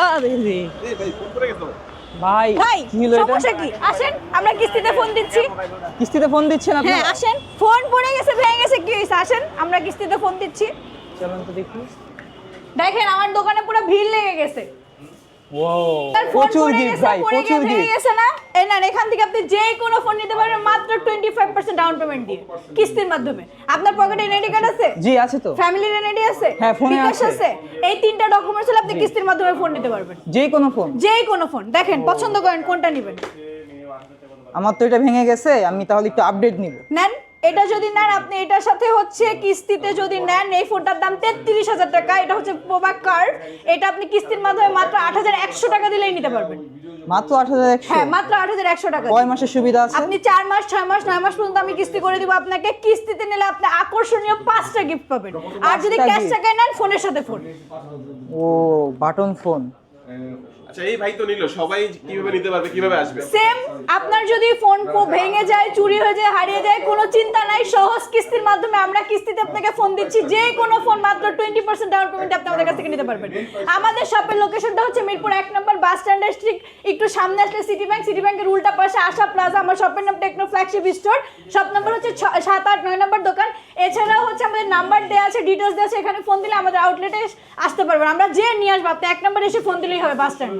আরে রে ভাই ভাই কি হলো এটা? সমস্যা কি? আসেন আমরা কিস্তিতে ফোন দিচ্ছি। কিস্তিতে ফোন দিচ্ছেন আপনি? হ্যাঁ আসেন, ফোন পড়ে গেছে ভেঙে গেছে কি হয়েছে? আসেন আমরা কিস্তিতে ফোন দিচ্ছি। চলুন তো দেখি। দেখেন আমার দোকানে পুরো ভিড় লেগে গেছে। ওয়াও, তার ফোন প্রচুর পড়ে গিফট গেছে, ভাই, পড়ে প্রচুর গিয়ে ভেঙে গিফট। গেছে না? এই নেন, এখান থেকে আপনি যে কোনো ফোন নিতে পারবেন মাত্র 25% ডাউন পেমেন্ট দিয়ে কিস্তির মাধ্যমে। আপনার পকেটে এনআইডি কার্ড আছে? জি আছে তো। ফ্যামিলির এনআইডি আছে? হ্যাঁ, ফোনে বিকাশ আছে। এই তিনটা ডকুমেন্টস হলে আপনি কিস্তির মাধ্যমে ফোন নিতে পারবেন। যে কোনো ফোন? যে কোনো ফোন। দেখেন পছন্দ করেন কোনটা নেবেন। আমার তো এটা ভেঙে গেছে, আমি তাহলে একটু আপডেট নিব। নেন, এটা যদি নেন আপনি এটার সাথে হচ্ছে কিস্তিতে যদি নেন এই ফোনটার দাম 33,000 টাকা। এটা হচ্ছে প্রোম্যাক কার্ড। এটা আপনি কিস্তির মাধ্যমে মাত্র 8,100 টাকা দিলেই নিতে পারবেন। মাত্র 8,100? হ্যাঁ মাত্র 8,100 টাকা। কয় মাসের সুবিধা আছে? আপনি 4 মাস 6 মাস 9 মাস পর্যন্ত আমি কিস্তি করে দিব আপনাকে। কিস্তিতে নিলে আপনি আকর্ষণীয় 5টা গিফট পাবেন। আর যদি 5টা ক্যাশ gift? টাকায় নেন ফোনের সাথে ফোন। ও বাটন ফোন। আচ্ছা এই ভাই তো নিল, সবাই কিভাবে নিতে পারবে, কিভাবে আসবে? সেম, আপনার যদি ফোন ভেঙে যায়, চুরি হয়ে যায়, হারিয়ে যায়, কোনো চিন্তা নাই। সহজ কিস্তির মাধ্যমে আমরা কিস্তিতে আপনাকে ফোন দিচ্ছি। যে কোনো ফোন মাত্র 20% ডাউন পেমেন্ট আপনি আমাদের কাছ থেকে নিতে পারবেন। আমাদের শপের লোকেশনটা হচ্ছে মিরপুর 1 নম্বর বাস স্ট্যান্ডের ঠিক একটু সামনে আসলে সিটি ব্যাংক, সিটি ব্যাংকের উল্টা পাশে আশা প্লাজা। আমার শপের নাম techno flagship store. Shop number হচ্ছে 7, 8, 9 নম্বর দোকান। এছাড়াও হচ্ছে আমাদের নাম্বার দেওয়া আছে, ডিটেলস দেওয়া আছে। এখানে ফোন দিলে আমাদের আউটলেটে আসতে পারবেন। আমরা যে নিয়ে আসবো, আপনি 1 নম্বর এসে ফোন দিলেই হবে বাস স্ট্যান্ডে।